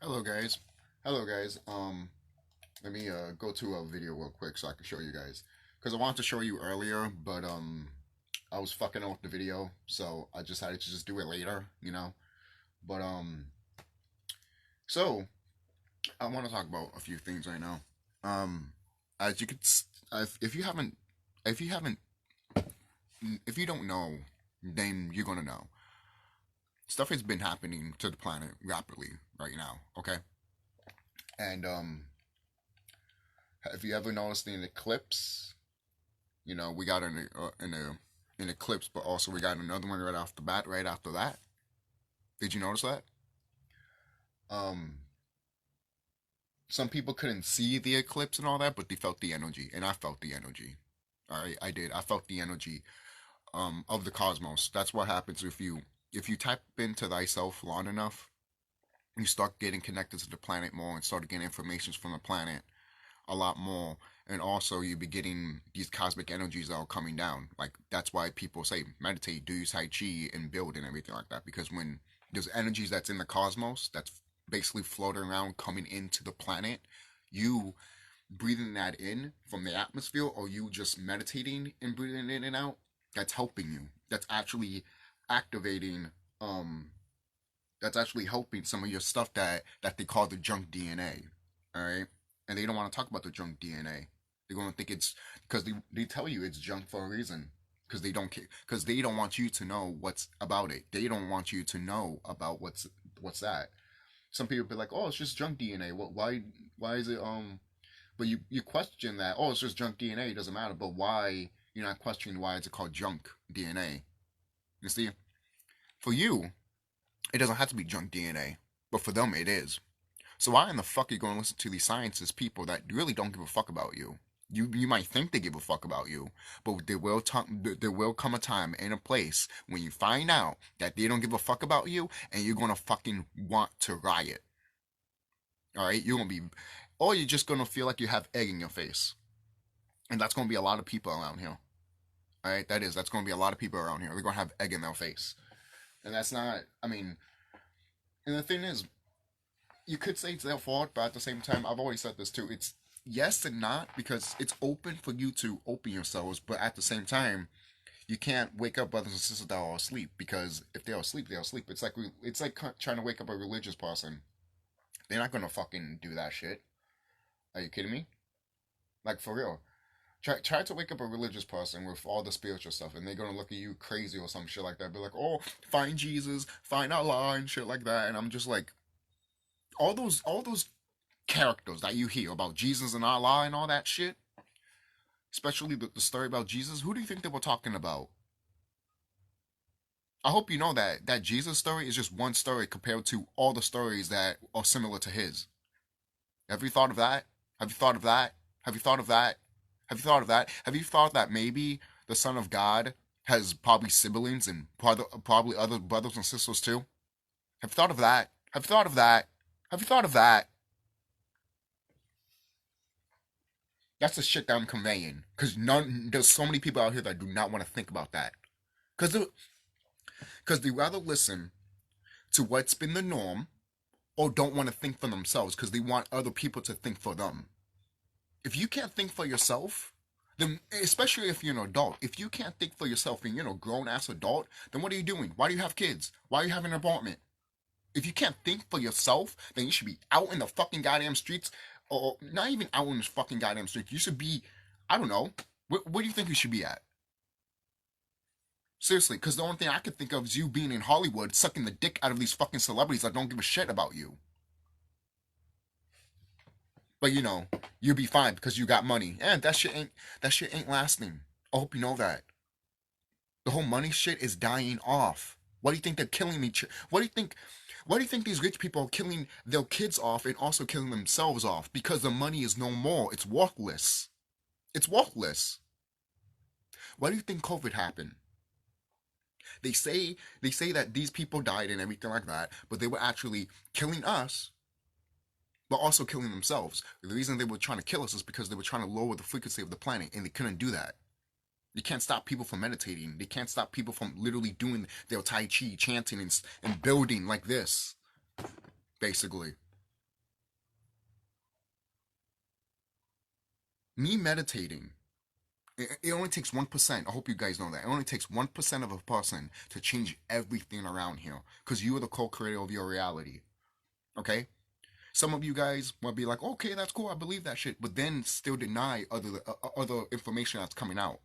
Hello guys. Hello guys. Let me go to a video real quick so I can show you guys. Cause I wanted to show you earlier, but I was fucking up the video, so I decided to just do it later, you know. But so I want to talk about a few things right now. As you could, if you haven't, if you haven't, if you don't know, then you're gonna know. Stuff has been happening to the planet rapidly right now. Okay, and have you ever noticed an eclipse? You know, we got an eclipse, but also we got another one right off the bat. Right after that, did you notice that? Um, some people couldn't see the eclipse and all that, but they felt the energy, and I felt the energy. All right, I did. I felt the energy of the cosmos. That's what happens if you tap into thyself long enough. You start getting connected to the planet more and start getting information from the planet a lot more, and also you be getting these cosmic energies that are coming down. Like that's why people say meditate, do tai chi, and build and everything like that. Because when there's energies that's in the cosmos that's basically floating around coming into the planet, you breathing that in from the atmosphere, or you just meditating and breathing in and out, that's helping you. That's actually activating that's actually helping some of your stuff that they call the junk DNA. All right, and they don't want to talk about the junk DNA. They're going to think it's because they tell you it's junk for a reason. Because they don't care. Because they don't want you to know what's about it. They don't want you to know about what's that. Some people be like, oh, it's just junk DNA. What? Why is it? But you question that. Oh, it's just junk DNA. It doesn't matter. But why? You're not questioning why is it called junk DNA. You see, for you, it doesn't have to be junk DNA, but for them, it is. So why in the fuck are you going to listen to these scientists people that really don't give a fuck about you? You might think they give a fuck about you, but there will come a time and a place when you find out that they don't give a fuck about you, and you're gonna fucking want to riot. All right, you're gonna be, or you're just gonna feel like you have egg in your face, and that's gonna be a lot of people around here. All right, that's gonna be a lot of people around here. They're gonna have egg in their face, and that's not. I mean, and the thing is, you could say it's their fault, but at the same time, I've always said this too. It's yes and not because it's open for you to open yourselves, but at the same time, you can't wake up brothers and sisters that are asleep because if they're asleep, they're asleep. It's like trying to wake up a religious person. They're not gonna fucking do that shit. Are you kidding me? Like for real. Try to wake up a religious person with all the spiritual stuff, and they're gonna look at you crazy or some shit like that. Be like, "Oh, find Jesus, find Allah, and shit like that." And I'm just like, all those characters that you hear about Jesus and Allah and all that shit, especially the story about Jesus, who do you think they were talking about? I hope you know that Jesus story is just one story compared to all the stories that are similar to his. Have you thought of that? Have you thought of that? Have you thought of that? Have you thought of that? Have you thought that maybe the Son of God has probably siblings and probably other brothers and sisters too? Have you thought of that? Have you thought of that? Have you thought of that? That's the shit that I'm conveying. Cause there's so many people out here that do not want to think about that. Cause they rather listen to what's been the norm, or don't want to think for themselves because they want other people to think for them. If you can't think for yourself, then especially if you're an adult, if you can't think for yourself and you're a grown ass adult, then what are you doing? Why do you have kids? Why are you having an apartment? If you can't think for yourself, then you should be out in the fucking goddamn streets, or not even out in the fucking goddamn streets. You should be, I don't know, where do you think you should be at? Seriously, because the only thing I could think of is you being in Hollywood, sucking the dick out of these fucking celebrities that don't give a shit about you. But you'll be fine because you got money. And that shit ain't lasting. I hope you know that. The whole money shit is dying off. Why do you think they're killing each? What do you think? Why do you think these rich people are killing their kids off and also killing themselves off? Because the money is no more. It's worthless. It's worthless. Why do you think COVID happened? They say that these people died and everything like that, but they were actually killing us, but also killing themselves. The reason they were trying to kill us is because they were trying to lower the frequency of the planet, and they couldn't do that. You can't stop people from meditating. They can't stop people from literally doing their tai chi, chanting and building like this, basically. Me meditating, it only takes 1%. I hope you guys know that. It only takes 1% of a person to change everything around here. Because you are the co-creator of your reality. Okay? Some of you guys might be like, okay, that's cool, I believe that shit. But then still deny other information that's coming out.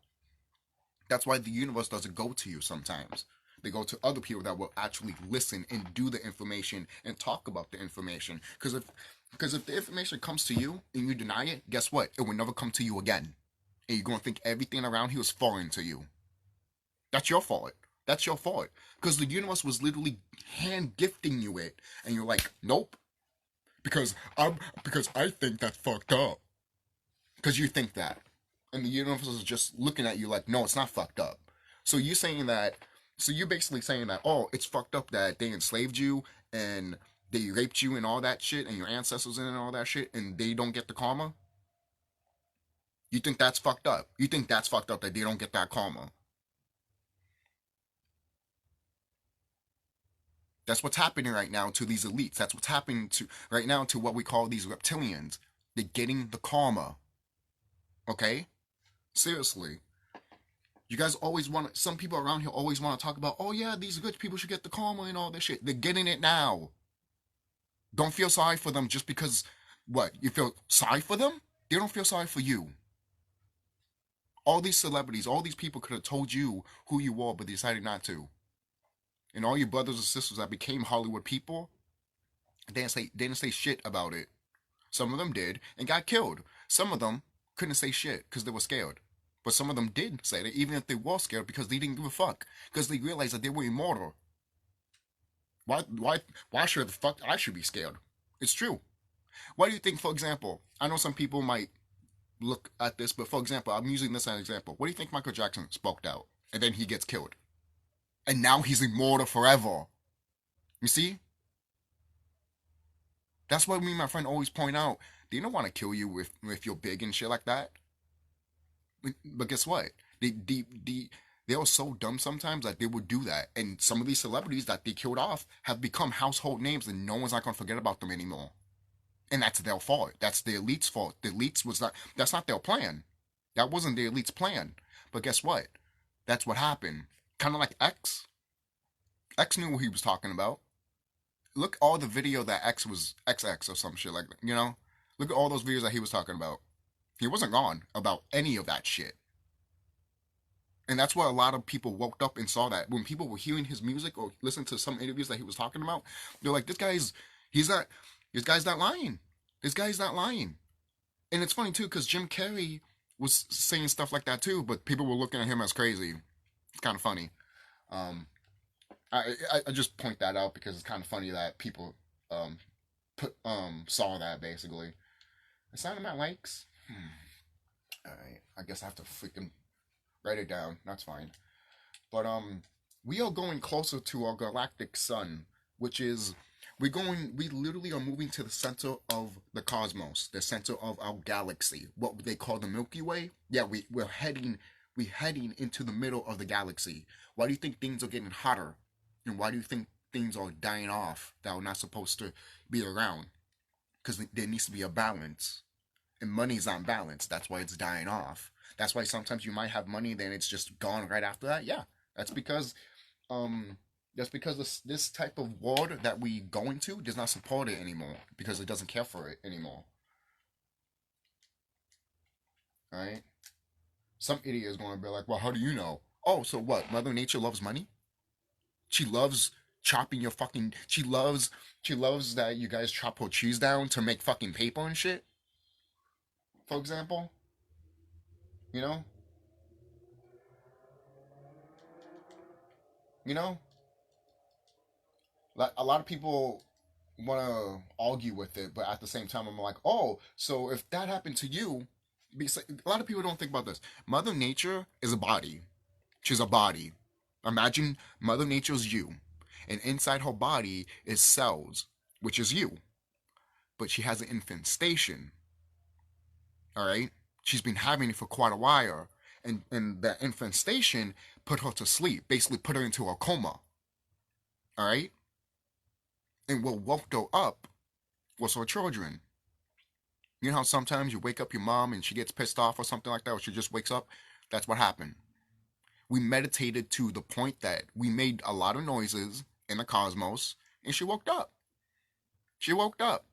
That's why the universe doesn't go to you sometimes. They go to other people that will actually listen and do the information and talk about the information. Because if the information comes to you and you deny it, guess what? It will never come to you again. And you're going to think everything around here is foreign to you. That's your fault. That's your fault. Because the universe was literally hand gifting you it. And you're like, nope. Because I think that's fucked up. Because you think that. And the universe is just looking at you like, no, it's not fucked up. So you're saying that, so you're basically saying that, oh, it's fucked up that they enslaved you and they raped you and all that shit and your ancestors and all that shit and they don't get the karma? You think that's fucked up? You think that's fucked up that they don't get that karma? That's what's happening right now to these elites. That's what's happening to right now to what we call these reptilians. They're getting the karma. Okay? Seriously. You guys always want some people around here always want to talk about, oh yeah, these good people should get the karma and all this shit. They're getting it now. Don't feel sorry for them just because, what, you feel sorry for them? They don't feel sorry for you. All these celebrities, all these people could have told you who you were, but they decided not to. And all your brothers and sisters that became Hollywood people, they didn't say shit about it. Some of them did and got killed. Some of them couldn't say shit because they were scared. But some of them did say that, even if they were scared, because they didn't give a fuck. Because they realized that they were immortal. Why should the fuck I should be scared? It's true. Why do you think, for example, I know some people might look at this, but for example, I'm using this as an example. What do you think Michael Jackson spoke out? And then he gets killed. And now he's immortal forever. You see? That's what me and my friend always point out. They don't want to kill you if you're big and shit like that. But guess what? They are so dumb sometimes that they would do that. And some of these celebrities that they killed off have become household names and no one's not going to forget about them anymore. And that's their fault. That's the elite's fault. The elites that's not their plan. That wasn't the elite's plan. But guess what? That's what happened. Kind of like X. X knew what he was talking about. Look all the video that X was XX or some shit like that, you know? Look at all those videos that he was talking about. He wasn't gone about any of that shit. And that's why a lot of people woke up and saw that. When people were hearing his music or listening to some interviews that he was talking about, they're like, this guy's not lying. This guy's not lying. And it's funny too, because Jim Carrey was saying stuff like that too, but people were looking at him as crazy. It's kind of funny. I just point that out because it's kind of funny that people saw that basically. The sound of my likes. Alright, I guess I have to freaking write it down. That's fine. But we are going closer to our galactic sun, which is we literally are moving to the center of the cosmos, the center of our galaxy, what they call the Milky Way. Yeah, we're heading into the middle of the galaxy. Why do you think things are getting hotter? And why do you think things are dying off that are not supposed to be around? Because there needs to be a balance. And money's not balanced. That's why it's dying off. That's why sometimes you might have money, then it's just gone right after that. Yeah, that's because this type of world that we go into does not support it anymore because it doesn't care for it anymore. All right. Some idiot is going to be like, well, how do you know? Oh, so what? Mother Nature loves money? She loves chopping your fucking. She loves that you guys chop her trees down to make fucking paper and shit. For example, you know, you know, like a lot of people want to argue with it, but at the same time, I'm like, oh, so if that happened to you, because a lot of people don't think about this. Mother Nature is a body. She's a body. Imagine Mother Nature's you, and inside her body is cells, which is you. But she has an infestation. All right, she's been having it for quite a while, and that infestation put her to sleep, basically put her into a coma. All right, and what woke her up was her children. You know how sometimes you wake up your mom and she gets pissed off or something like that, or she just wakes up? That's what happened. We meditated to the point that we made a lot of noises in the cosmos, and she woke up. She woke up.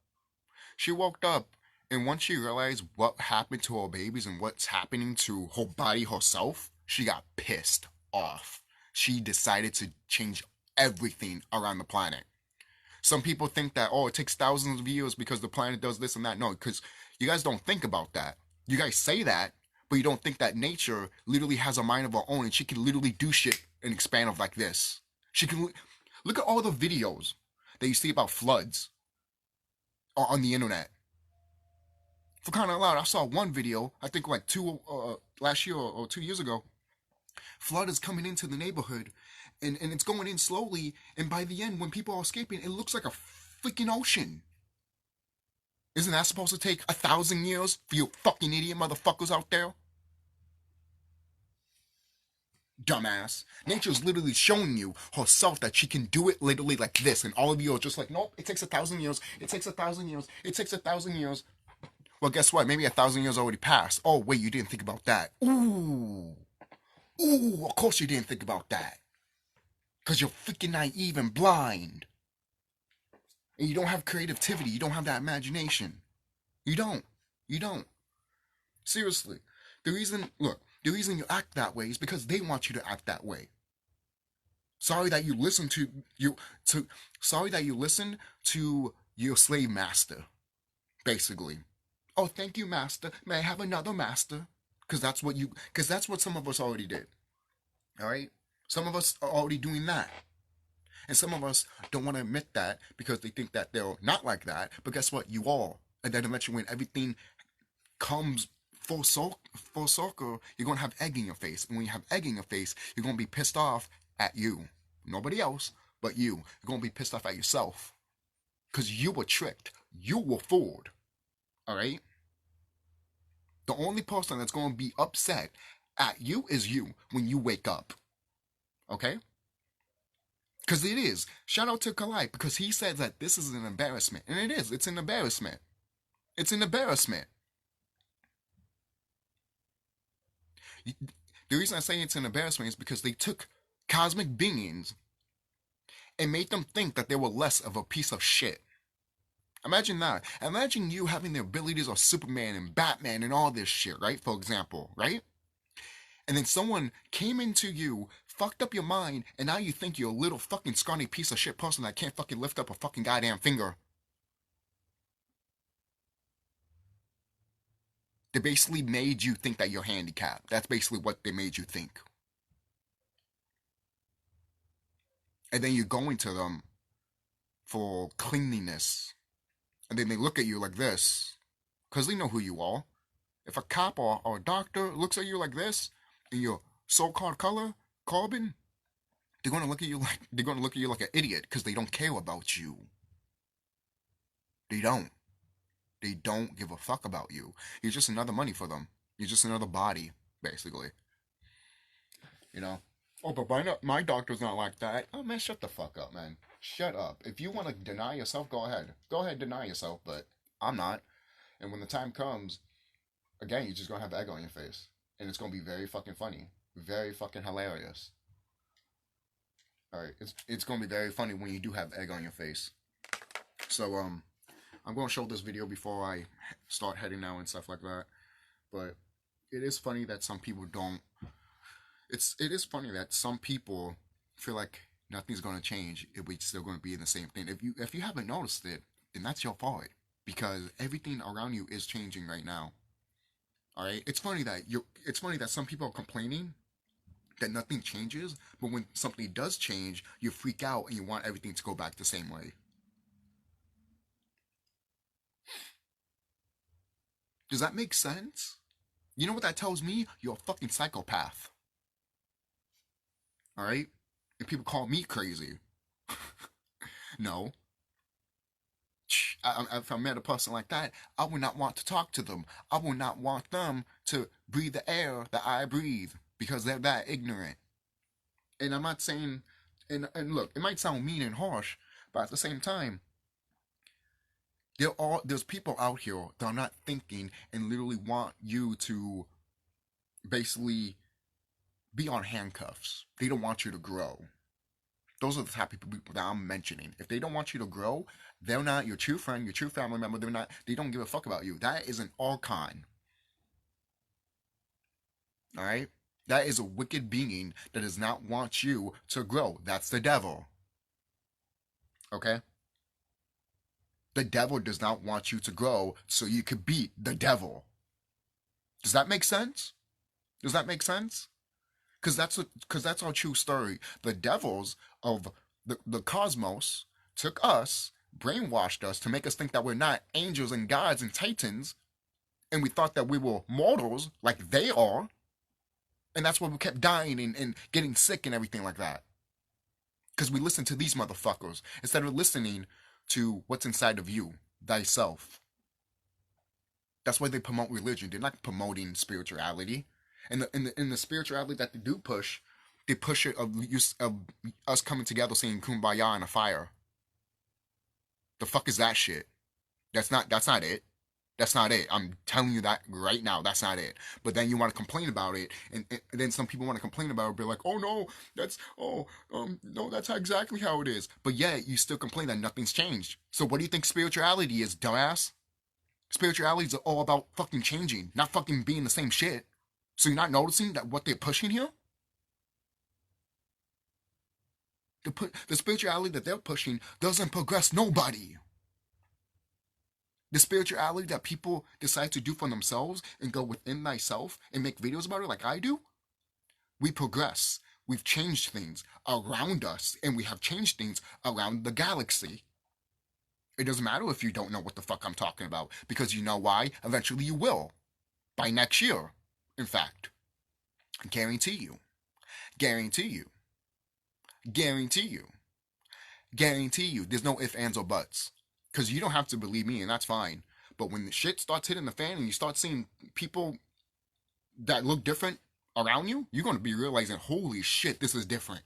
She woke up, and once she realized what happened to her babies and what's happening to her body herself, she got pissed off. She decided to change everything around the planet. Some people think that, oh, it takes thousands of years because the planet does this and that. No, because you guys don't think about that. You guys say that, but you don't think that nature literally has a mind of her own, and she can literally do shit and expand of like this. She can look at all the videos that you see about floods on the internet. For crying out loud, I saw one video, I think like last year or 2 years ago. Flood is coming into the neighborhood, and it's going in slowly, and by the end, when people are escaping, it looks like a freaking ocean. Isn't that supposed to take 1,000 years for you fucking idiot motherfuckers out there? Dumbass. Nature's literally showing you herself that she can do it literally like this, and all of you are just like, nope, it takes 1,000 years, it takes 1,000 years, it takes 1,000 years. Well, guess what? Maybe 1,000 years already passed. Oh, wait, you didn't think about that. Ooh. Ooh, of course you didn't think about that. Because you're freaking naive and blind. And you don't have creativity. You don't have that imagination. You don't. You don't. Seriously. The reason you act that way is because they want you to act that way. Sorry that you listen to your slave master, basically. Oh, thank you, master. May I have another master? Because that's what some of us already did. All right? Some of us are already doing that. And some of us don't want to admit that because they think that they're not like that. But guess what? You are. And then eventually when everything comes full circle, you're going to have egg in your face. And when you have egg in your face, you're going to be pissed off at you. Nobody else but you. You're going to be pissed off at yourself. Because you were tricked. You were fooled. All right? The only person that's going to be upset at you is you when you wake up. Okay? Because it is. Shout out to Kalai because he says that this is an embarrassment. And it is. It's an embarrassment. It's an embarrassment. The reason I say it's an embarrassment is because they took cosmic beings and made them think that they were less of a piece of shit. Imagine that. Imagine you having the abilities of Superman and Batman and all this shit, right? For example, right? And then someone came into you, fucked up your mind, and now you think you're a little fucking scrawny piece of shit person that can't fucking lift up a fucking goddamn finger. They basically made you think that you're handicapped. That's basically what they made you think. And then you're going to them for cleanliness. And then they look at you like this, because they know who you are. If a cop or a doctor looks at you like this, in your so-called color, carbon, they're gonna look at you like an idiot, because they don't care about you. They don't. They don't give a fuck about you. You're just another money for them. You're just another body, basically. You know? Oh, but my doctor's not like that. Oh, man, shut the fuck up, man. Shut up. If you want to deny yourself, go ahead. Go ahead, deny yourself, but I'm not. And when the time comes, again, you're just going to have egg on your face. And it's going to be very fucking funny. Very fucking hilarious. Alright, it's going to be very funny when you do have egg on your face. So, I'm going to show this video before I start heading out and stuff like that. But it is funny that some people don't. It is funny that some people feel like nothing's going to change if we're still going to be in the same thing. If you haven't noticed it, then that's your fault, because everything around you is changing right now. All right, it's funny that some people are complaining that nothing changes, but when something does change, you freak out and you want everything to go back the same way. Does that make sense? You know what that tells me? You're a fucking psychopath. Alright? And people call me crazy. No. If I met a person like that, I would not want to talk to them. I would not want them to breathe the air that I breathe, because they're that ignorant. And I'm not saying, and look, it might sound mean and harsh, but at the same time, There's people out here that are not thinking and literally want you to basically be on handcuffs. They don't want you to grow. Those are the type of people that I'm mentioning. If they don't want you to grow, they're not your true friend, your true family member. They don't give a fuck about you. That is an archon. All right? That is a wicked being that does not want you to grow. That's the devil. Okay? The devil does not want you to grow so you could beat the devil. Does that make sense? Does that make sense? Because that's our true story. The devils of the cosmos took us, brainwashed us to make us think that we're not angels and gods and titans, and we thought that we were mortals like they are, and that's why we kept dying and getting sick and everything like that. Because we listened to these motherfuckers instead of listening to what's inside of you, thyself. That's why they promote religion. They're not promoting spirituality. And the spirituality that they do push, they push it of us coming together saying kumbaya in a fire. The fuck is that shit? That's not it. That's not it. I'm telling you that right now. That's not it. But then you want to complain about it, and then some people want to complain about it, be like, oh no, no, that's exactly how it is. But yeah, you still complain that nothing's changed. So what do you think spirituality is, dumbass? Spirituality is all about fucking changing, not fucking being the same shit. So you're not noticing that what they're pushing here? The spirituality that they're pushing doesn't progress nobody. The spirituality that people decide to do for themselves and go within thyself and make videos about it like I do, we progress. We've changed things around us, and we have changed things around the galaxy. It doesn't matter if you don't know what the fuck I'm talking about, because you know why? Eventually you will. By next year, in fact. Guarantee you. Guarantee you. Guarantee you. Guarantee you. There's no ifs, ands, or buts. Because you don't have to believe me, and that's fine. But when the shit starts hitting the fan and you start seeing people that look different around you, you're going to be realizing, holy shit, this is different.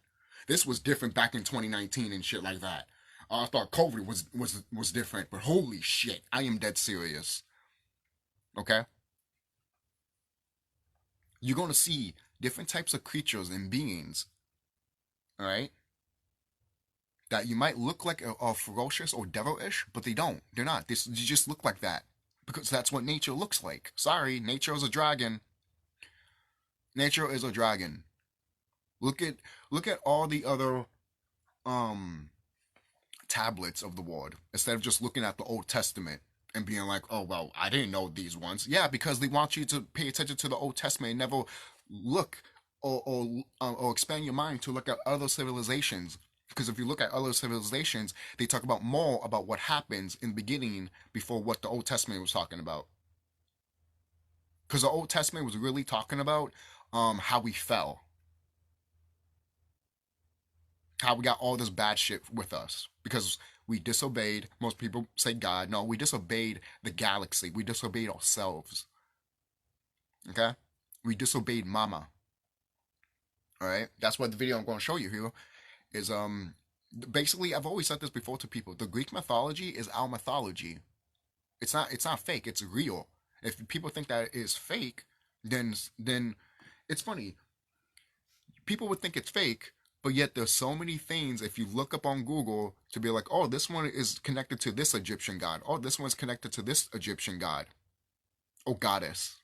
This was different back in 2019 and shit like that. I thought COVID was different, but holy shit, I am dead serious. Okay? You're going to see different types of creatures and beings, all right, that you might look like are ferocious or devilish, but they don't. They're not. You just look like that because that's what nature looks like. Sorry, nature is a dragon. Nature is a dragon. Look at all the other tablets of the word instead of just looking at the Old Testament and being like, oh well, I didn't know these ones. Yeah, because they want you to pay attention to the Old Testament and never look or expand your mind to look at other civilizations. Because if you look at other civilizations, they talk about more about what happens in the beginning before what the Old Testament was talking about. Because the Old Testament was really talking about how we fell, how we got all this bad shit with us because we disobeyed. Most people say God. No, we disobeyed the galaxy. We disobeyed ourselves. Okay, we disobeyed Mama. All right, that's what the video I'm going to show you here is. Basically, I've always said this before to people. The Greek mythology is our mythology. It's not fake. It's real. If people think that it is fake, then it's funny. People would think it's fake, but yet there's so many things if you look up on Google to be like, oh, this one is connected to this Egyptian god. Oh, this one's connected to this Egyptian god or goddess.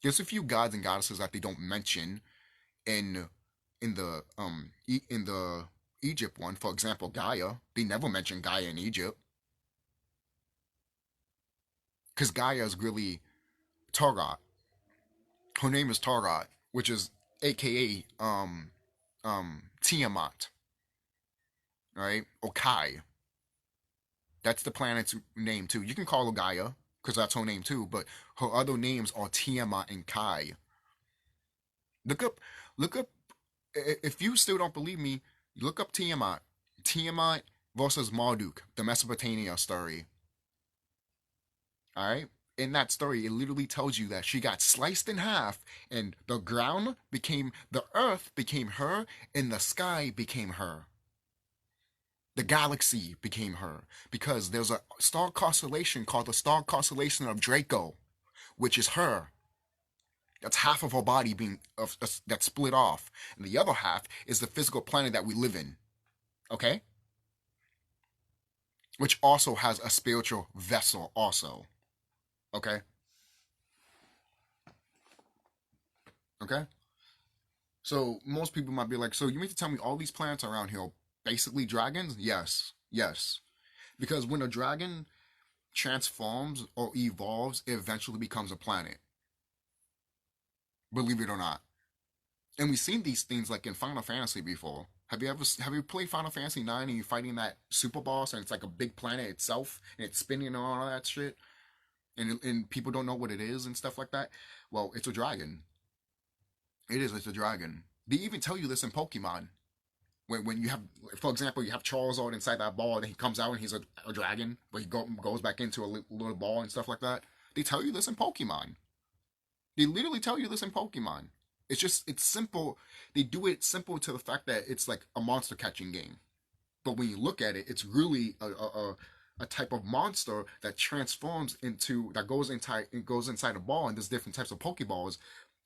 There's a few gods and goddesses that they don't mention in the Egypt one. For example, Gaia. They never mention Gaia in Egypt because Gaia is really Tarot. Her name is Tarot, which is AKA Tiamat, right? Or Kai. That's the planet's name too. You can call her Gaia because that's her name too, but her other names are Tiamat and Kai. Look up. If you still don't believe me, look up Tiamat. Tiamat versus Marduk, the Mesopotamia story. All right. In that story, it literally tells you that she got sliced in half, and the earth became her, and the sky became her. The galaxy became her because there's a star constellation called the star constellation of Draco, which is her. That's half of her body being that's split off, and the other half is the physical planet that we live in. Okay, which also has a spiritual vessel. Also, okay, okay. So most people might be like, so you mean to tell me all these planets around here are basically dragons? Yes, yes. Because when a dragon transforms or evolves, it eventually becomes a planet. Believe it or not. And we've seen these things like in Final Fantasy before. Have you played Final Fantasy 9 and you're fighting that super boss and it's like a big planet itself and it's spinning and all that shit and people don't know what it is and stuff like that? Well, it's a dragon. It's a dragon. They even tell you this in Pokemon. When you have, for example, you have Charizard inside that ball, and then he comes out and he's a dragon, but goes back into a little ball and stuff like that. They tell you this in Pokemon. They literally tell you this in Pokemon. It's simple. They do it simple to the fact that it's like a monster catching game. But when you look at it, it's really a type of monster that transforms into that goes inside a ball, and there's different types of Pokeballs.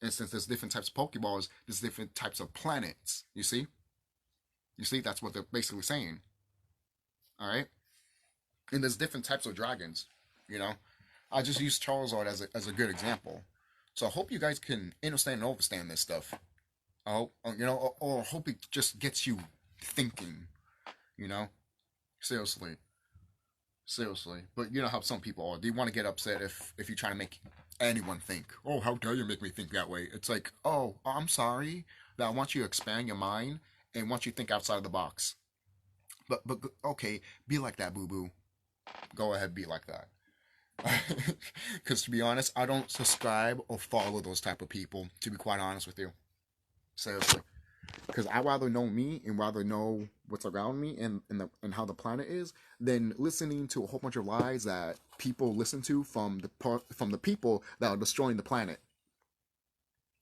And since there's different types of Pokeballs, there's different types of planets. You see? You see, that's what they're basically saying. All right? And there's different types of dragons, you know? I just use Charizard as a good example. So I hope you guys can understand and understand this stuff. I hope, or hope it just gets you thinking, you know? Seriously. Seriously. But you know how some people are. They want to get upset if you try to make anyone think. Oh, how dare you make me think that way? It's like, oh, I'm sorry that I want you to expand your mind and want you to think outside of the box. But okay, be like that, boo boo. Go ahead, be like that. Because to be honest, I don't subscribe or follow those type of people. To be quite honest with you, seriously, because I rather know me and rather know what's around me and how the planet is than listening to a whole bunch of lies that people listen to from the people that are destroying the planet.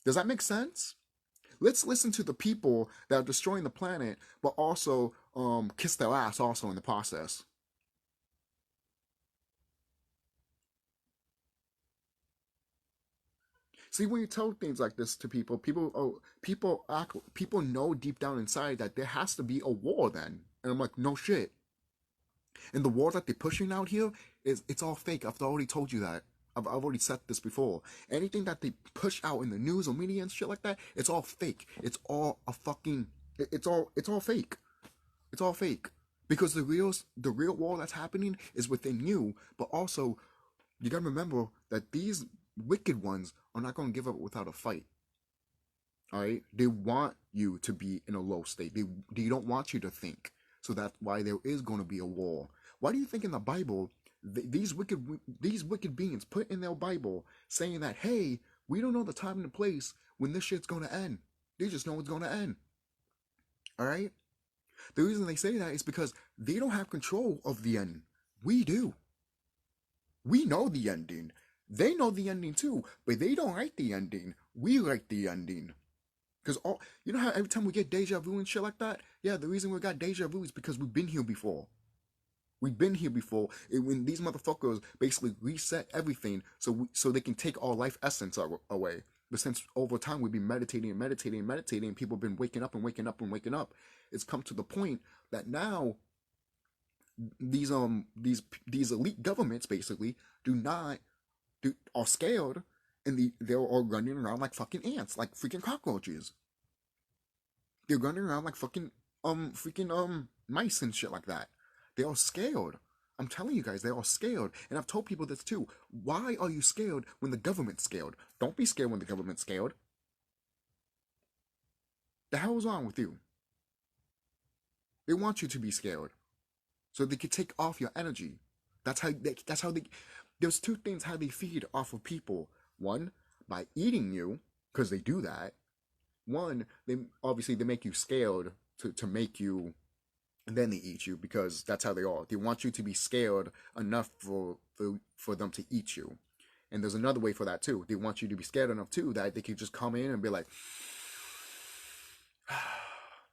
Does that make sense? Let's listen to the people that are destroying the planet, but also kiss their ass also in the process. See, when you tell things like this to people, people know deep down inside that there has to be a war then. And I'm like, no shit. And the war that they're pushing out here it's all fake. I've already told you that. I've already said this before. Anything that they push out in the news or media and shit like that, it's all fake. It's all a fucking. It's all fake. It's all fake. Because the real war that's happening is within you, but also you gotta remember that these wicked ones are not gonna give up without a fight. All right, they want you to be in a low state. They don't want you to think. So that's why there is going to be a war. Why do you think in the Bible these wicked beings put in their Bible saying that, hey, we don't know the time and the place when this shit's going to end. They just know it's going to end. All right. The reason they say that is because they don't have control of the end. We do. We know the ending. They know the ending too, but they don't write the ending. We write the ending. Because you know how every time we get deja vu and shit like that? Yeah, the reason we got deja vu is because we've been here before. We've been here before. When these motherfuckers basically reset everything so they can take our life essence away. But since over time we've been meditating and meditating and meditating, and people have been waking up and waking up and waking up, it's come to the point that now these elite governments basically are scared and they're all running around like fucking ants, like freaking cockroaches. They're running around like fucking freaking mice and shit like that. They are scared. I'm telling you guys, they are scared. And I've told people this too. Why are you scared when the government's scared? Don't be scared when the government's scared. The hell is wrong with you? They want you to be scared. So they can take off your energy. That's how they there's two things how they feed off of people. One, by eating you, because they do that. One, they make you scared to make you, and then they eat you because that's how they are. They want you to be scared enough for them to eat you. And there's another way for that too. They want you to be scared enough too that they can just come in and be like,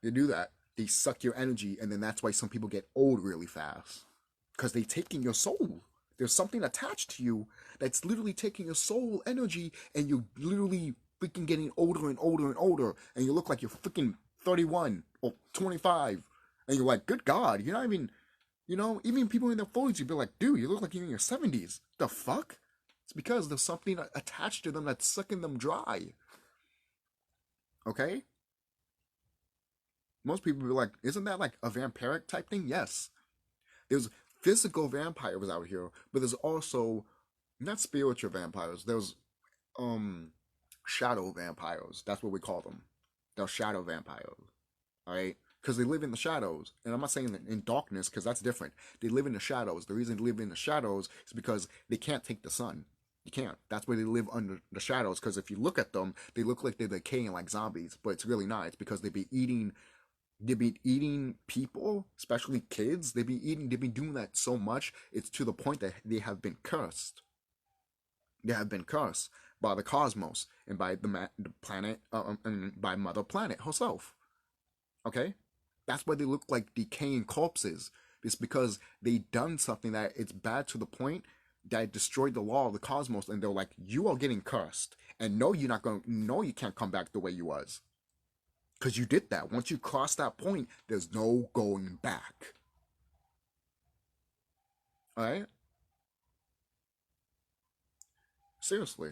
they do that. They suck your energy, and then that's why some people get old really fast. Because they taking your soul. There's something attached to you that's literally taking your soul energy, and you're literally freaking getting older and older and older, and you look like you're freaking 31 or 25, and you're like, good God, you're not even, even people in their 40s, you'd be like, dude, you look like you're in your 70s. The fuck? It's because there's something attached to them that's sucking them dry. Okay? Most people be like, isn't that like a vampiric type thing? Yes. There's physical vampires out here, but there's also not spiritual vampires. There's shadow vampires. That's what we call them. They're shadow vampires. Alright? Because they live in the shadows. And I'm not saying in darkness, because that's different. They live in the shadows. The reason they live in the shadows is because they can't take the sun. You can't. That's why they live under the shadows. Because if you look at them, they look like they're decaying like zombies. But it's really not. It's because they be eating people, especially kids. They be doing that so much. It's to the point that they have been cursed. They have been cursed by the cosmos and by the planet, and by Mother Planet herself. Okay? That's why they look like decaying corpses. It's because they done something that it's bad to the point that it destroyed the law of the cosmos, and they're like, you are getting cursed. And no, you can't come back the way you was. Because you did that. Once you cross that point, there's no going back. Alright? Seriously.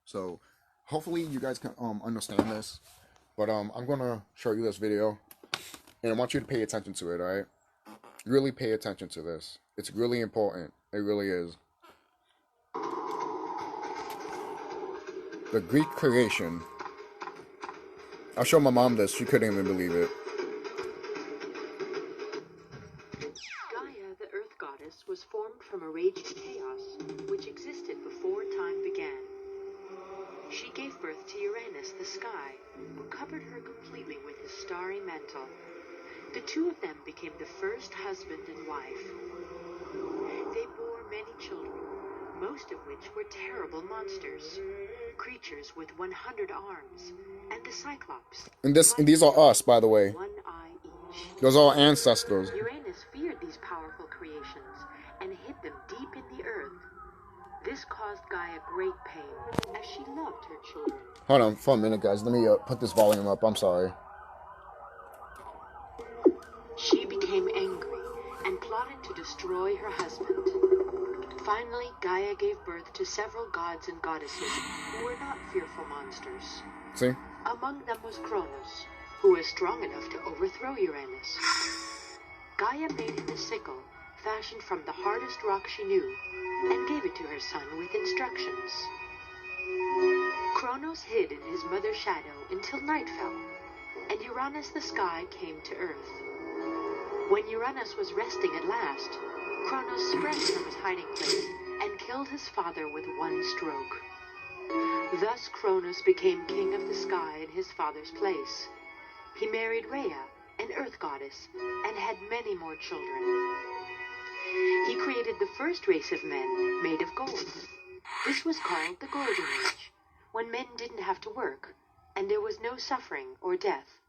So, hopefully you guys can understand this. But I'm going to show you this video. And I want you to pay attention to it, alright? Really pay attention to this. It's really important. It really is. The Greek creation. I'll show my mom this. She couldn't even believe it. Gaia, the earth goddess, was formed from a raging chaos, which existed before time began. She gave birth to Uranus, the sky, who covered her completely with his starry mantle. The two of them became the first husband and wife. They bore many children, most of which were terrible monsters, creatures with 100 arms, and the Cyclops. And these are us, by the way. One eye each. Those are our ancestors. Uranus feared these powerful creations and hid them deep in the earth. This caused Gaia great pain, as she loved her children. Hold on for a minute, guys. Let me put this volume up. I'm sorry. She became angry and plotted to destroy her husband. Finally, Gaia gave birth to several gods and goddesses who were not fearful monsters. See? Among them was Kronos, who was strong enough to overthrow Uranus. Gaia made him a sickle, fashioned from the hardest rock she knew, and gave it to her son with instructions. Kronos hid in his mother's shadow until night fell, and Uranus the sky came to earth. When Uranus was resting at last, Kronos sprang from his hiding place and killed his father with one stroke. Thus Kronos became king of the sky in his father's place. He married Rhea, an earth goddess, and had many more children. He created the first race of men made of gold. This was called the Golden Age, when men didn't have to work, and there was no suffering or death.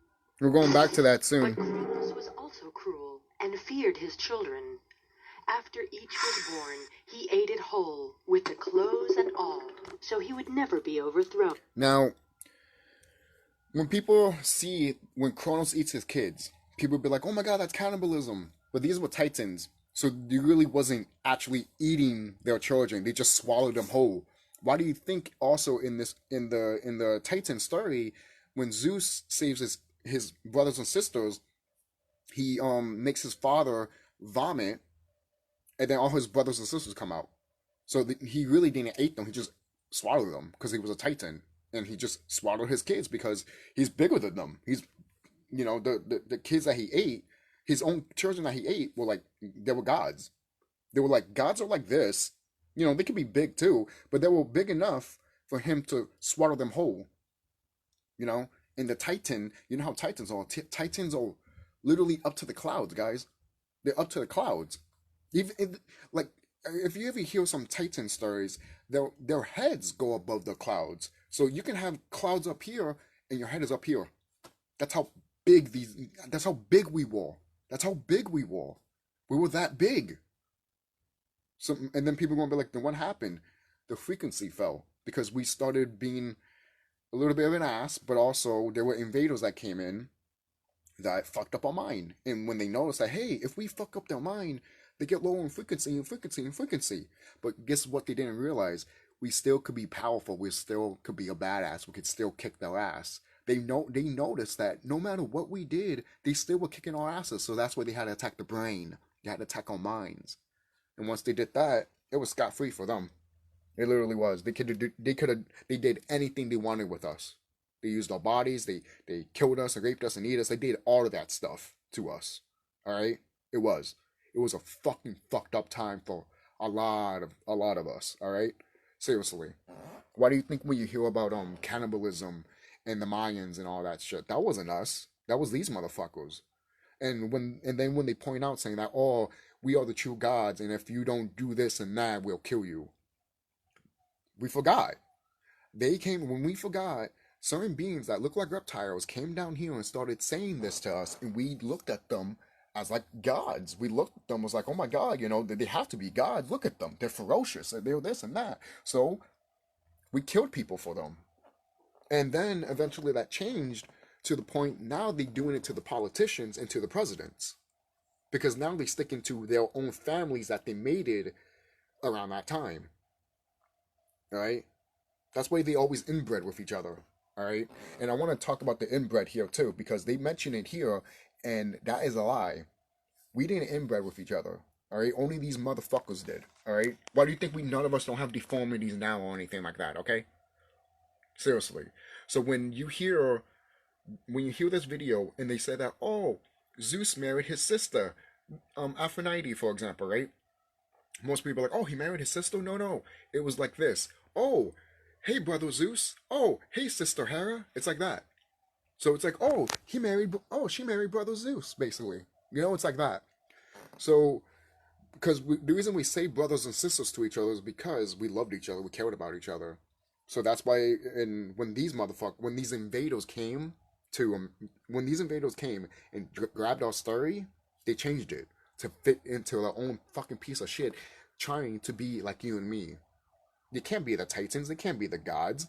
We're going back to that soon. But Kronos was also cruel and feared his children. After each was born, he ate it whole, with the clothes and all, so he would never be overthrown. Now, when people see when Kronos eats his kids, people be like, oh my god, that's cannibalism. But these were Titans, so he really wasn't actually eating their children. They just swallowed them whole. Why do you think also in the Titan story, when Zeus saves his brothers and sisters, he makes his father vomit, and then all his brothers and sisters come out. So he really didn't eat them. He just swallowed them because he was a Titan, and he just swallowed his kids because he's bigger than them. He's, the kids that he ate, his own children that he ate were like, they were gods. They were like, gods are like this. They could be big too, but they were big enough for him to swallow them whole. And the Titan, you know how Titans are. Titans are literally up to the clouds, guys. They're up to the clouds. Even if you ever hear some Titan stories, their heads go above the clouds. So you can have clouds up here, and your head is up here. That's how big these. That's how big we were. That's how big we were. We were that big. So, and then people are gonna be like, then what happened? The frequency fell because we started being a little bit of an ass, but also there were invaders that came in that fucked up our mind. And when they noticed that, hey, if we fuck up their mind, they get lower in frequency and frequency and frequency. But guess what they didn't realize? We still could be powerful. We still could be a badass. We could still kick their ass. They noticed that no matter what we did, they still were kicking our asses. So that's why they had to attack the brain. They had to attack our minds. And once they did that, it was scot free for them. It literally was. They did anything they wanted with us. They used our bodies. They killed us and raped us and ate us. They did all of that stuff to us. All right. It was a fucking fucked up time for a lot of us. All right. Seriously. Why do you think when you hear about cannibalism and the Mayans and all that shit, that wasn't us. That was these motherfuckers. And then when they point out saying that, oh, we are the true gods, and if you don't do this and that, we'll kill you. We forgot. When we forgot, certain beings that look like reptiles came down here and started saying this to us, and we looked at them as like gods. We looked at them as like, oh my god, they have to be gods. Look at them. They're ferocious. They're this and that. So we killed people for them. And then eventually that changed to the point now they're doing it to the politicians and to the presidents. Because now they stick into their own families that they mated around that time. Alright? That's why they always inbred with each other. Alright? And I want to talk about the inbred here too, because they mention it here, and that is a lie. We didn't inbred with each other. Alright? Only these motherfuckers did. Alright? Why do you think none of us don't have deformities now or anything like that, okay? Seriously. So when you hear this video and they say that, oh, Zeus married his sister, Aphrodite, for example, right? Most people are like, oh, he married his sister? No. It was like this. Oh, hey, brother Zeus. Oh, hey, sister Hera. It's like that. So it's like, oh, she married brother Zeus, basically. It's like that. So, because the reason we say brothers and sisters to each other is because we loved each other, we cared about each other. So that's why, when these invaders came and grabbed our story, they changed it to fit into their own fucking piece of shit, trying to be like you and me. They can't be the Titans. They can't be the gods.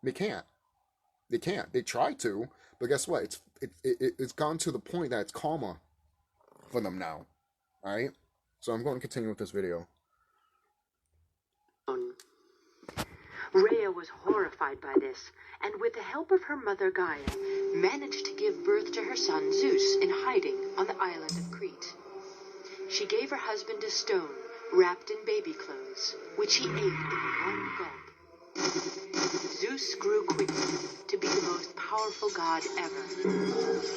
They can't. They try to, but guess what? It's gone to the point that it's karma for them now. All right. So I'm going to continue with this video. Rhea was horrified by this, and with the help of her mother Gaia, managed to give birth to her son Zeus in hiding on the island of Crete. She gave her husband a stone wrapped in baby clothes, which he ate in one gulp. Zeus grew quickly to be the most powerful god ever.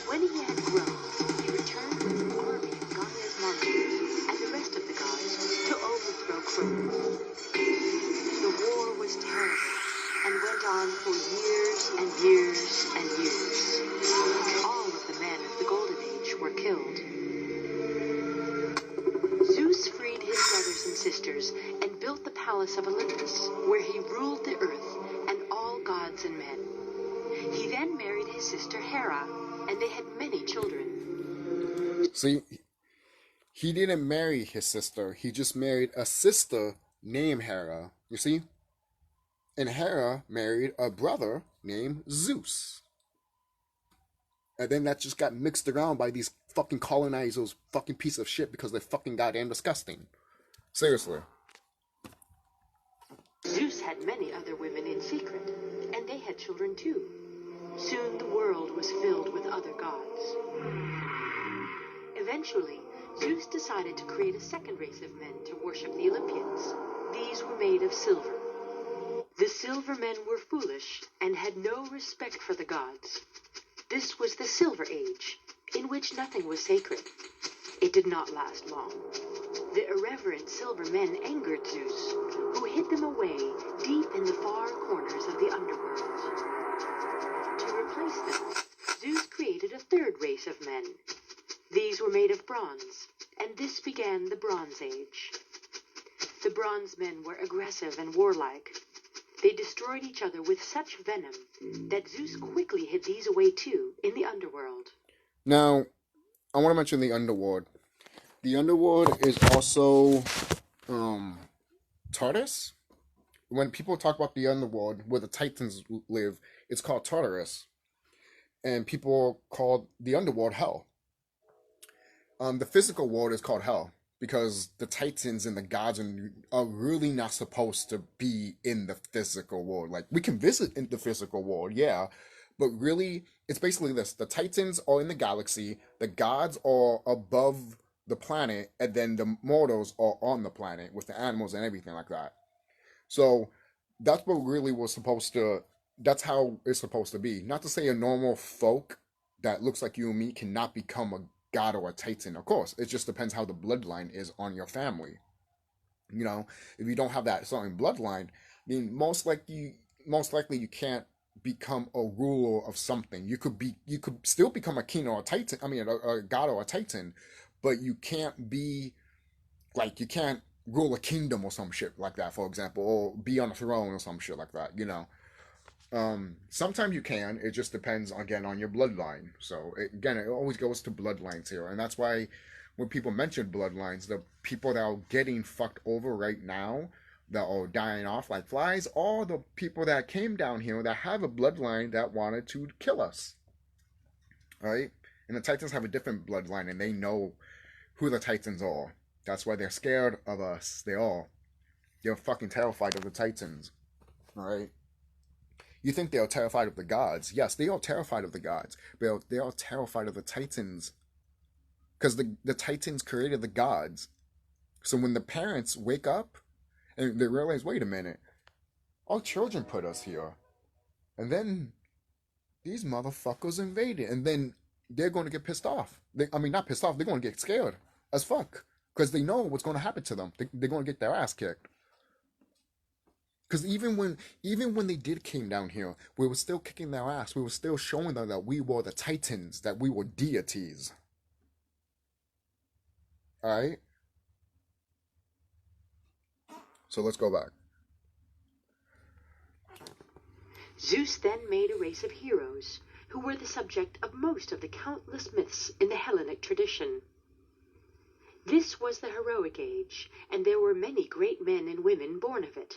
When he had grown, he returned with an army of Gaia's monsters and the rest of the gods to overthrow Kronos. The war was terrible and went on for years and years and years. All of the men of the Golden Age were killed. Zeus freed his brothers and sisters and built the palace of Olympus, where he ruled the earth and all gods and men. He then married his sister Hera, and they had many children. See, he didn't marry his sister. He just married a sister named Hera. You see? And Hera married a brother named Zeus. And then that just got mixed around by these fucking colonizers, fucking piece of shit, because they're fucking goddamn disgusting. Seriously. Zeus had many other women in secret, and they had children too. Soon the world was filled with other gods. Eventually, Zeus decided to create a second race of men to worship the Olympians. These were made of silver. The silver men were foolish and had no respect for the gods. This was the Silver Age, in which nothing was sacred. It did not last long. The irreverent silver men angered Zeus, who hid them away deep in the far corners of the underworld. To replace them, Zeus created a third race of men. These were made of bronze, and this began the Bronze Age. The bronze men were aggressive and warlike. They destroyed each other with such venom that Zeus quickly hid these away too in the underworld. Now, I want to mention the underworld. The underworld is also Tartarus. When people talk about the underworld where the Titans live, it's called Tartarus, and people call the underworld Hell. The physical world is called Hell because the Titans and the gods are really not supposed to be in the physical world. Like, we can visit in the physical world, yeah, but really, it's basically this: the Titans are in the galaxy, the gods are above the planet, and then the mortals are on the planet with the animals and everything like that. So that's what really was supposed to. That's how it's supposed to be. Not to say a normal folk that looks like you and me cannot become a god or a titan. Of course, it just depends how the bloodline is on your family. You know, if you don't have that certain bloodline, I mean, most likely you can't become a ruler of something. You could still become a king or a titan. I mean, a god or a titan, but you can't be like you can't rule a kingdom or some shit like that, for example, or be on a throne or some shit like that. You know, sometimes you can. It just depends again on your bloodline. So it always goes to bloodlines here, and that's why when people mention bloodlines, the people that are getting fucked over right now, that are dying off like flies, are the people that came down here that have a bloodline that wanted to kill us. Right? And the Titans have a different bloodline, and they know who the Titans are. That's why they're scared of us. They're fucking terrified of the Titans. Alright? You think they are terrified of the gods. Yes, they are terrified of the gods. But they are terrified of the Titans. Because the Titans created the gods. So when the parents wake up and they realize, wait a minute, our children put us here. And then these motherfuckers invaded. And then they're going to get pissed off. Not pissed off, they're going to get scared as fuck. Because they know what's going to happen to them. They're going to get their ass kicked. Because even when they did came down here, we were still kicking their ass. We were still showing them that we were the Titans, that we were deities. Alright? So let's go back. Zeus then made a race of heroes who were the subject of most of the countless myths in the Hellenic tradition. This was the heroic age, and there were many great men and women born of it.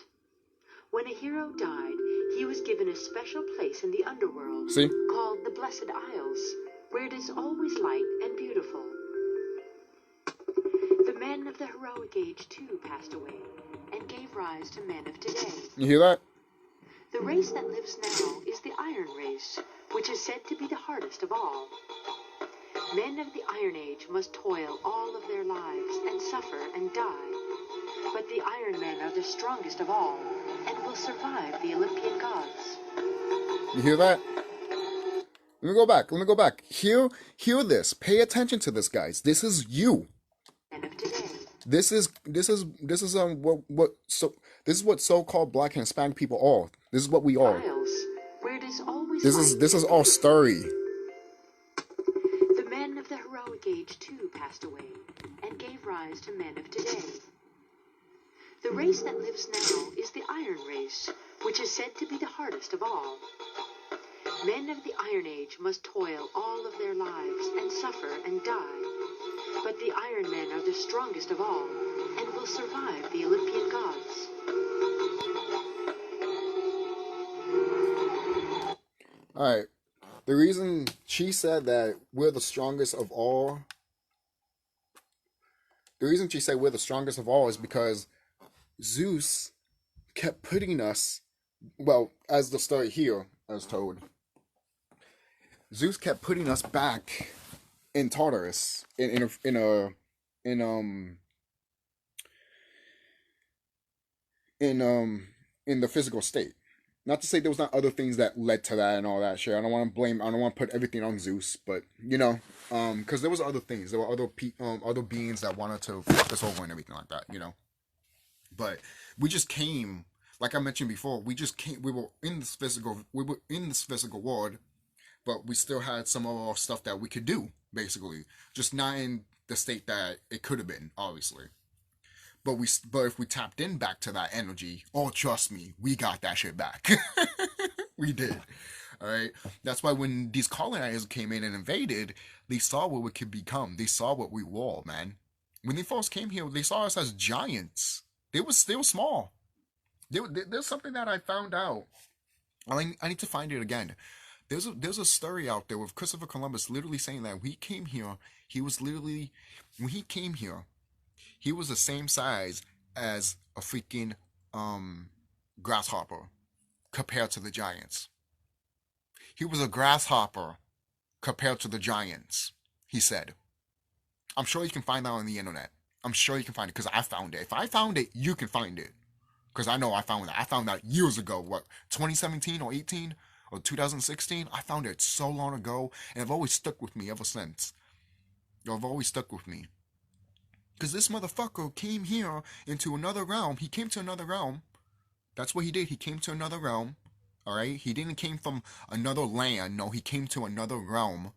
When a hero died, he was given a special place in the underworld called the Blessed Isles, where it is always light and beautiful. The men of the heroic age too passed away and gave rise to men of today. You hear that? The race that lives now is the Iron Race, which is said to be the hardest of all. Men of the Iron Age must toil all of their lives and suffer and die. But the Iron Men are the strongest of all and will survive the Olympian gods. You hear that? Let me go back. Hear this. Pay attention to this, guys. This is you. Men of today. This is what so-called Black and Hispanic people are. This is what we are. Isles, where it is always This is our story. The men of the heroic age too passed away and gave rise to men of today. The race that lives now is the Iron Race, which is said to be the hardest of all. Men of the Iron Age must toil all of their lives and suffer and die. But the Iron Men are the strongest of all and will survive the Olympian gods. Alright. The reason she said that we're the strongest of all... The reason she said we're the strongest of all is because Zeus kept putting us... Well, as the story here is told, Zeus kept putting us back in Tartarus, in the physical state. Not to say there was not other things that led to that and all that shit. I don't want to put everything on Zeus, but you know, because there was other things. There were other beings that wanted to fuck us over and everything like that, you know. But we just came, like I mentioned before, we were in this physical world, but we still had some of our stuff that we could do, basically. Just not in the state that it could have been, obviously. but if we tapped in back to that energy, oh trust me, we got that shit back. We did. All right. That's why when these colonizers came in and invaded, they saw what we could become. They saw what we were, man. When they first came here, they saw us as giants. They were still small. There's something that I found out. I need to find it again. There's a story out there with Christopher Columbus literally saying that when he came here, he was literally when he came here, he was the same size as a freaking grasshopper compared to the giants. He was a grasshopper compared to the giants, he said. I'm sure you can find that on the internet. I'm sure you can find it because I found it. If I found it, you can find it. Because I know I found that. I found that years ago. What, 2017 or 18 or 2016? I found it so long ago, and it's always stuck with me ever since. I've always stuck with me. Because this motherfucker came here into another realm. He came to another realm. That's what he did. He came to another realm. All right? He didn't came from another land. No, he came to another realm.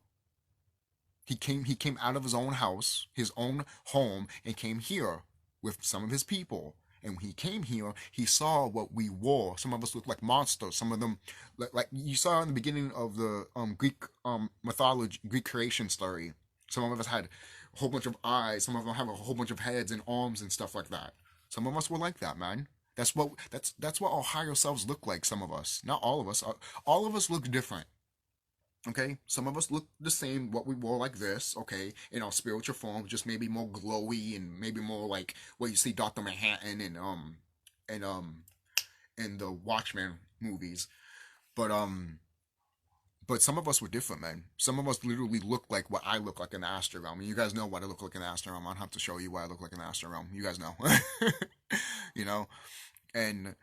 He came out of his own house, his own home, and came here with some of his people. And when he came here, he saw what we were. Some of us looked like monsters. Some of them, like you saw in the beginning of the Greek mythology, Greek creation story. Some of us had a whole bunch of eyes. Some of them have a whole bunch of heads and arms and stuff like that. Some of us were like that, man. That's what our higher selves look like. Some of us, not all of us. All of us look different. Okay, some of us look the same, what we were like this, okay, in our spiritual form, just maybe more glowy and maybe more like what you see Dr. Manhattan and the Watchmen movies. But some of us were different, man. Some of us literally look like what I look like in the astral realm. And you guys know what I look like in the astral realm. I don't have to show you what I look like in the astral realm. You guys know. You know? And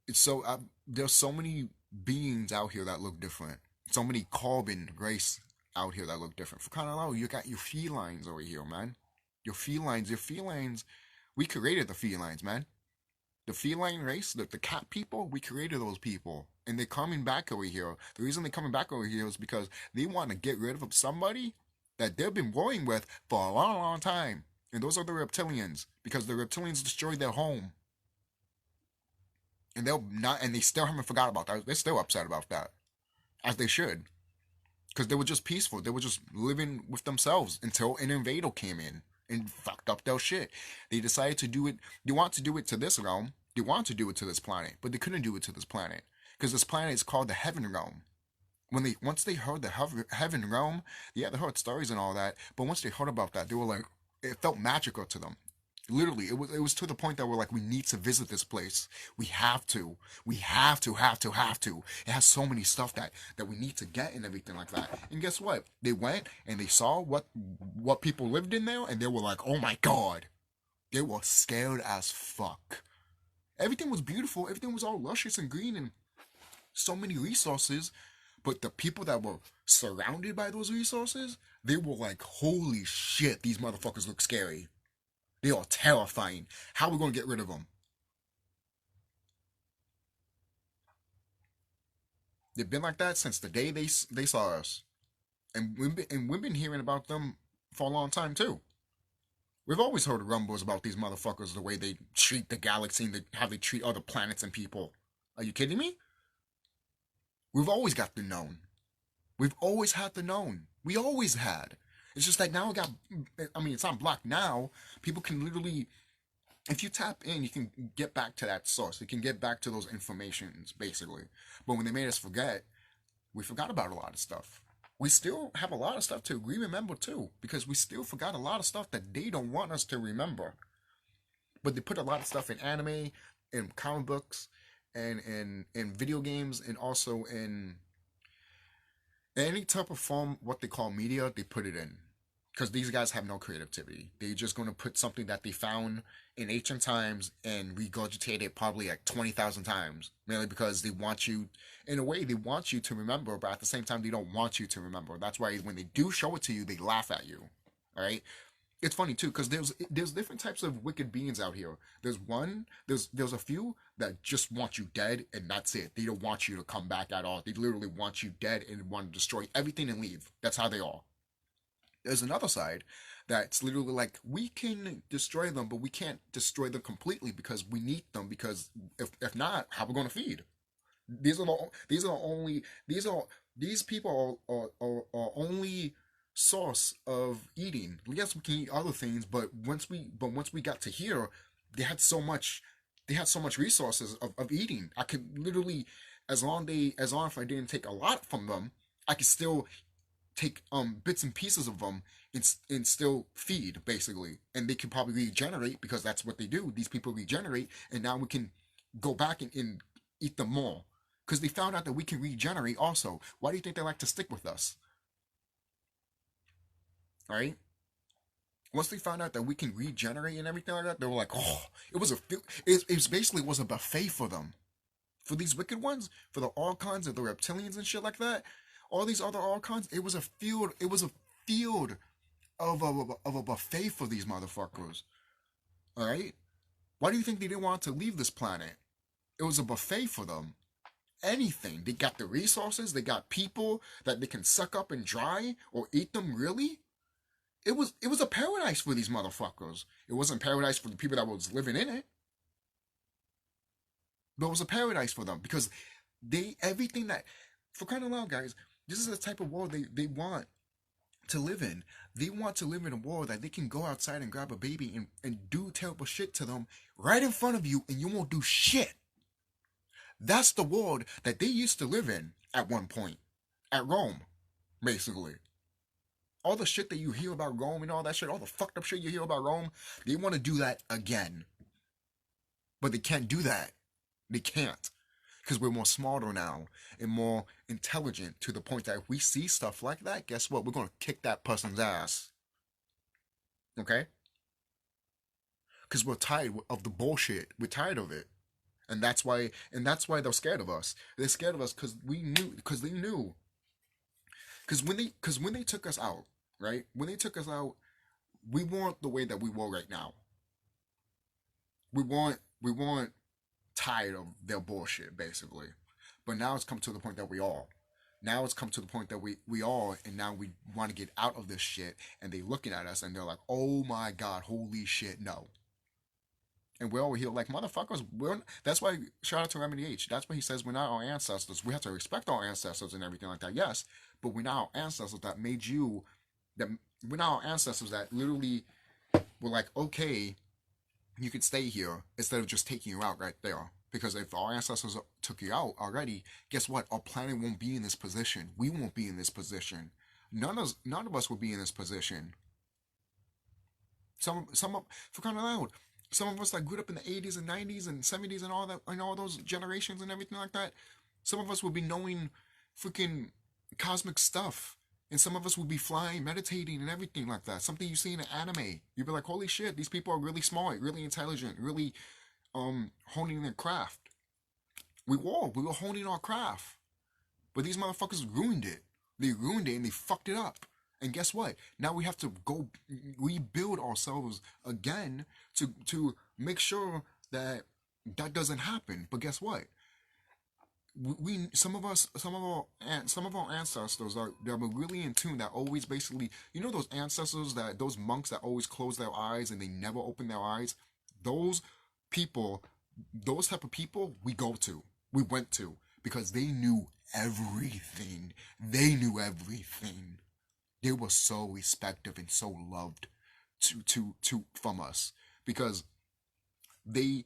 it's so, there's so many beings out here that look different. So many carbon race out here that look different. For kind of low, you got your felines over here, man. Your felines. We created the felines, man. The feline race, the cat people, we created those people. And they're coming back over here. The reason they're coming back over here is because they want to get rid of somebody that they've been warring with for a long, long time. And those are the reptilians. Because the reptilians destroyed their home. And they still haven't forgot about that. They're still upset about that. As they should. Because they were just peaceful. They were just living with themselves until an invader came in and fucked up their shit. They decided to do it. They want to do it to this realm. They want to do it to this planet. But they couldn't do it to this planet. Because this planet is called the Heaven Realm. Once they heard the Heaven Realm, yeah, they heard stories and all that. But once they heard about that, they were like, it felt magical to them. Literally, it was to the point that we're like, we need to visit this place. We have to. It has so many stuff that we need to get and everything like that. And guess what? They went and they saw what people lived in there, and they were like, oh my god. They were scared as fuck. Everything was beautiful. Everything was all luscious and green and so many resources. But the people that were surrounded by those resources, they were like, holy shit, these motherfuckers look scary. They are terrifying. How are we going to get rid of them? They've been like that since the day they saw us. And we've been hearing about them for a long time, too. We've always heard rumbles about these motherfuckers, the way they treat the galaxy and how they treat other planets and people. Are you kidding me? We've always got the known. We've always had the known. We always had. It's just like now it's not blocked now. People can literally, if you tap in, you can get back to that source. You can get back to those informations, basically. But when they made us forget, we forgot about a lot of stuff. We still have a lot of stuff to remember too, because we still forgot a lot of stuff that they don't want us to remember. But they put a lot of stuff in anime, in comic books, and in video games, and also in any type of form, what they call media, they put it in. Because these guys have no creativity. They're just going to put something that they found in ancient times and regurgitate it probably like 20,000 times. Mainly because they want you, in a way, they want you to remember, but at the same time, they don't want you to remember. That's why when they do show it to you, they laugh at you. All right? It's funny too, because there's different types of wicked beings out here. There's a few that just want you dead, and that's it. They don't want you to come back at all. They literally want you dead and want to destroy everything and leave. That's how they are. There's another side That's literally like, we can destroy them, but we can't destroy them completely because we need them. Because if not, how are we going to feed? These people are only source of eating. Yes, we can eat other things, but once we got to here, they had so much they had so much resources of eating. I could literally, as long as I didn't take a lot from them, I could still take bits and pieces of them and still feed basically, and they could probably regenerate because that's what they do. These people regenerate, and now we can go back and eat them more because they found out that we can regenerate also. Why do you think they like to stick with us? All right. Once they found out that we can regenerate and everything like that, they were like, oh, it was basically was a buffet for them. For these wicked ones, for the Archons and the reptilians and shit like that, all these other Archons, it was a field of a buffet for these motherfuckers. All right. Why do you think they didn't want to leave this planet? It was a buffet for them. Anything. They got the resources. They got people that they can suck up and dry or eat them. Really, it was a paradise for these motherfuckers. It wasn't paradise for the people that was living in it, but it was a paradise for them because they everything that, for crying out loud, guys, this is the type of world they want to live in. They want to live in a world that they can go outside and grab a baby and do terrible shit to them right in front of you, and you won't do shit. That's the world that they used to live in at one point. At Rome, basically. All the shit that you hear about Rome and all that shit, all the fucked up shit you hear about Rome, they want to do that again. But they can't do that. They can't. Because we're more smarter now and more intelligent to the point that if we see stuff like that, guess what? We're going to kick that person's ass. Okay? Because we're tired of the bullshit. We're tired of it. And that's why they're scared of us. They're scared of us because they knew. Because when they took us out, right? When they took us out, we weren't the way that we were right now. We weren't tired of their bullshit, basically. But now it's come to the point that we are. Now it's come to the point that we are, and now we want to get out of this shit, and they looking at us and they're like, oh my god, holy shit, no. And we're over here like, motherfuckers, that's why, shout out to Remedy H, that's why he says we're not our ancestors. We have to respect our ancestors and everything like that, yes, but we're not our ancestors that made you, that we're not our ancestors that literally were like, okay, you can stay here, instead of just taking you out right there. Because if our ancestors took you out already, guess what? Our planet won't be in this position. We won't be in this position. None of us will be in this position. For crying out loud, some of us that grew up in the 80s and 90s and 70s and all that, and all those generations and everything like that, some of us will be knowing freaking cosmic stuff. And some of us will be flying, meditating, and everything like that. Something you see in an anime. You'll be like, holy shit, these people are really smart, really intelligent, really honing their craft. We were honing our craft. But these motherfuckers ruined it. They ruined it and they fucked it up. And guess what? Now we have to go rebuild ourselves again to make sure that doesn't happen. But guess what? Some of our ancestors are really in tune, that always basically, you know, those ancestors, that those monks that always close their eyes and they never open their eyes. Those people, those type of people, we went to because they knew everything. They knew everything. They were so respected and so loved from us because they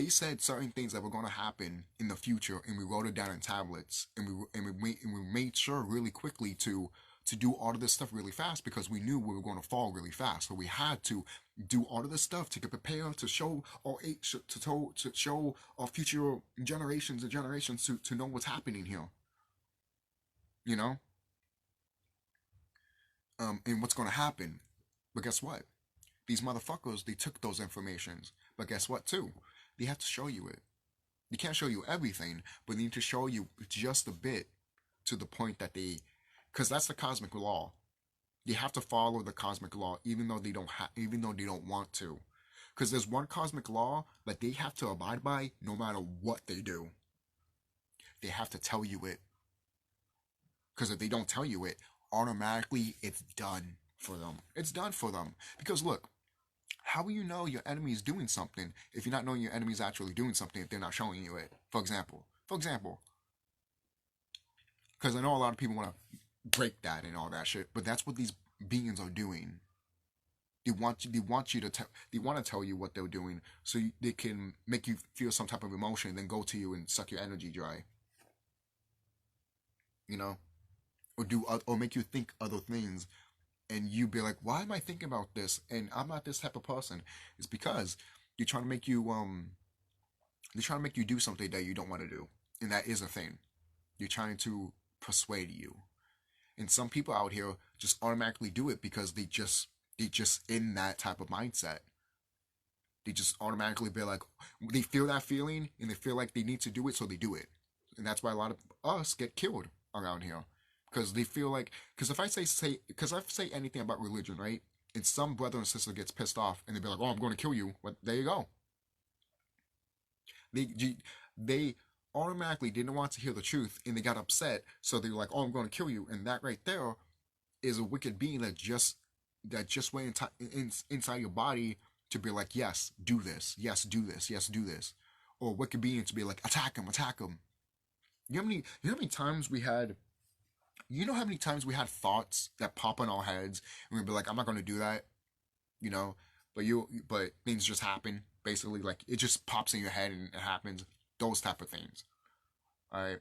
said certain things that were going to happen in the future, and we wrote it down in tablets, and we made sure really quickly to do all of this stuff really fast because we knew we were going to fall really fast. So we had to do all of this stuff to get prepared to show our future generations and generations to know what's happening here. You know, and what's going to happen. But guess what? These motherfuckers, they took those informations. But guess what, too? They have to show you it. They can't show you everything, but they need to show you just a bit to the point that because that's the cosmic law. They have to follow the cosmic law, even though they don't want to. Because there's one cosmic law that they have to abide by no matter what they do. They have to tell you it. Because if they don't tell you it, automatically it's done. for them. It's done for them. Because look, how will you know your enemy is doing something if you're not knowing your enemy is actually doing something if they're not showing you it? For example, because I know a lot of people want to break that and all that shit, but that's what these beings are doing. They want you to they want to tell you what they're doing so they can make you feel some type of emotion, then go to you and suck your energy dry. You know, or make you think other things, and you be like, why am I thinking about this? And I'm not this type of person. It's because they're trying to make you do something that you don't want to do, and that is a thing. You're trying to persuade you, and some people out here just automatically do it because they just in that type of mindset. They just automatically be like, they feel that feeling and they feel like they need to do it, so they do it, and that's why a lot of us get killed around here because they feel like, because if I say anything about religion, right, and some brother and sister gets pissed off and they be like, oh, I'm going to kill you, but there you go. They automatically didn't want to hear the truth and they got upset, so they were like, oh, I'm going to kill you, and that right there is a wicked being that just went inside your body to be like, yes, do this, yes, do this, yes, do this, or a wicked being to be like, attack him, attack him. You know how many times we had, how many times we had thoughts that pop in our heads and we'd be like, I'm not going to do that, but things just happen. Basically, like, it just pops in your head and it happens. Those type of things. All right.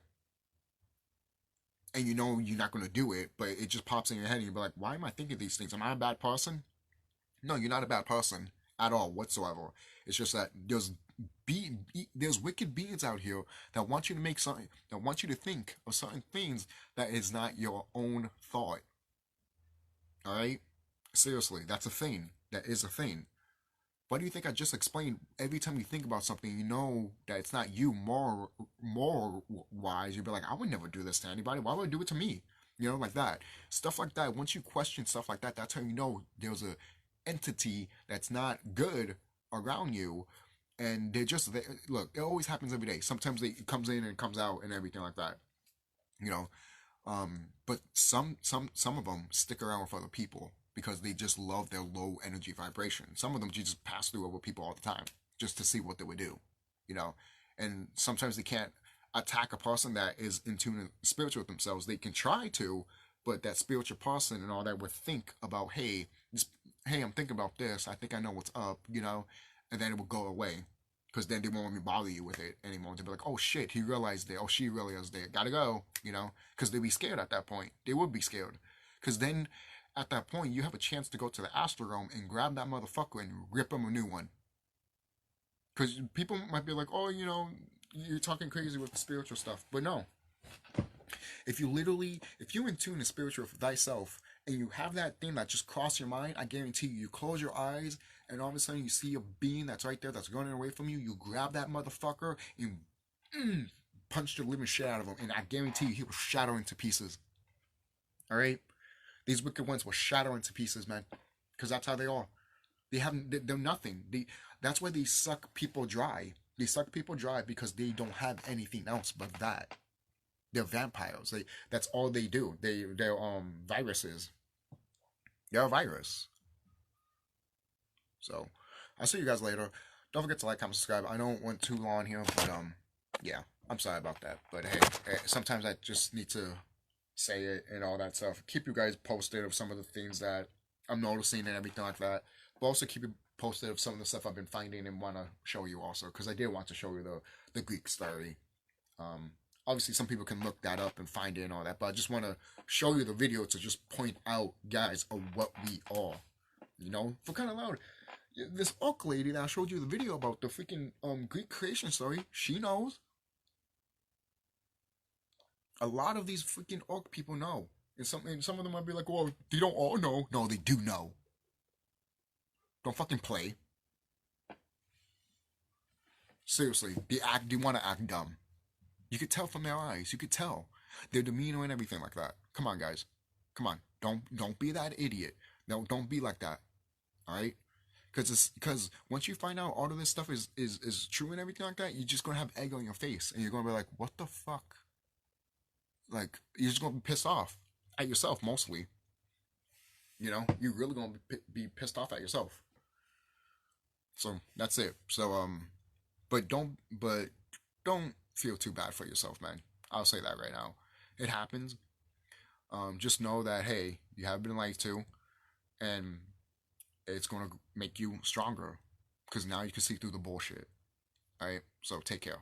And you're not going to do it, but it just pops in your head and you'll be like, why am I thinking these things? Am I a bad person? No, you're not a bad person at all whatsoever. It's just that there's wicked beings out here that want you to make something, that want you to think of certain things that is not your own thought. All right? Seriously, that's a thing. That is a thing. Why do you think I just explained? Every time you think about something, you know that it's not you. More wise, you'd be like, I would never do this to anybody. Why would I do it to me? Like that. Stuff like that. Once you question stuff like that, that's how you know there's a entity that's not good around you, and look. It always happens every day. Sometimes it comes in and comes out and everything like that. You know, but some of them stick around with other people because they just love their low energy vibration. Some of them just pass through over people all the time just to see what they would do, and sometimes they can't attack a person that is in tune and spiritual with themselves. They can try to, but that spiritual person and all that would think about, hey, I'm thinking about this. I think I know what's up, and then it will go away because then they won't let me bother you with it anymore. They'll be like, oh shit, he realized it. Oh, she realized it. Gotta go, because they'd be scared at that point. They would be scared because then at that point, you have a chance to go to the astral realm and grab that motherfucker and rip him a new one. Because people might be like, oh, you're talking crazy with the spiritual stuff. But no. If you're in tune and spiritual with thyself, and you have that thing that just crossed your mind, I guarantee you close your eyes, and all of a sudden you see a being that's right there that's running away from you, you grab that motherfucker and punch the living shit out of him, and I guarantee you he will shatter into pieces. Alright? These wicked ones will shatter into pieces, man. Because that's how they are. They're nothing. That's why they suck people dry. They suck people dry because they don't have anything else but that. They're vampires. That's all they do. They're viruses. They're a virus. So, I'll see you guys later. Don't forget to like, comment, subscribe. I don't want too long here, but yeah, I'm sorry about that. But hey, sometimes I just need to say it and all that stuff. Keep you guys posted of some of the things that I'm noticing and everything like that. But also keep you posted of some of the stuff I've been finding and want to show you also, because I did want to show you the Greek story. Obviously, some people can look that up and find it and all that, but I just want to show you the video to just point out, guys, of what we are. For kind of loud. This orc lady that I showed you the video about, the freaking Greek creation story, she knows. A lot of these freaking orc people know. And some of them might be like, well, they don't all know. No, they do know. Don't fucking play. Seriously, they want to act dumb. You could tell from their eyes. You could tell. Their demeanor and everything like that. Come on, guys. Come on. Don't be that idiot. No, don't be like that. Alright? Because once you find out all of this stuff is true and everything like that, you're just going to have egg on your face. And you're going to be like, what the fuck? Like, you're just going to be pissed off at yourself, mostly. you're really gonna be pissed off at yourself. So that's it. So but don't feel too bad for yourself, man. I'll say that right now. It happens. Just know that hey, you have been lied to, and it's gonna make you stronger because now you can see through the bullshit. All right. So take care.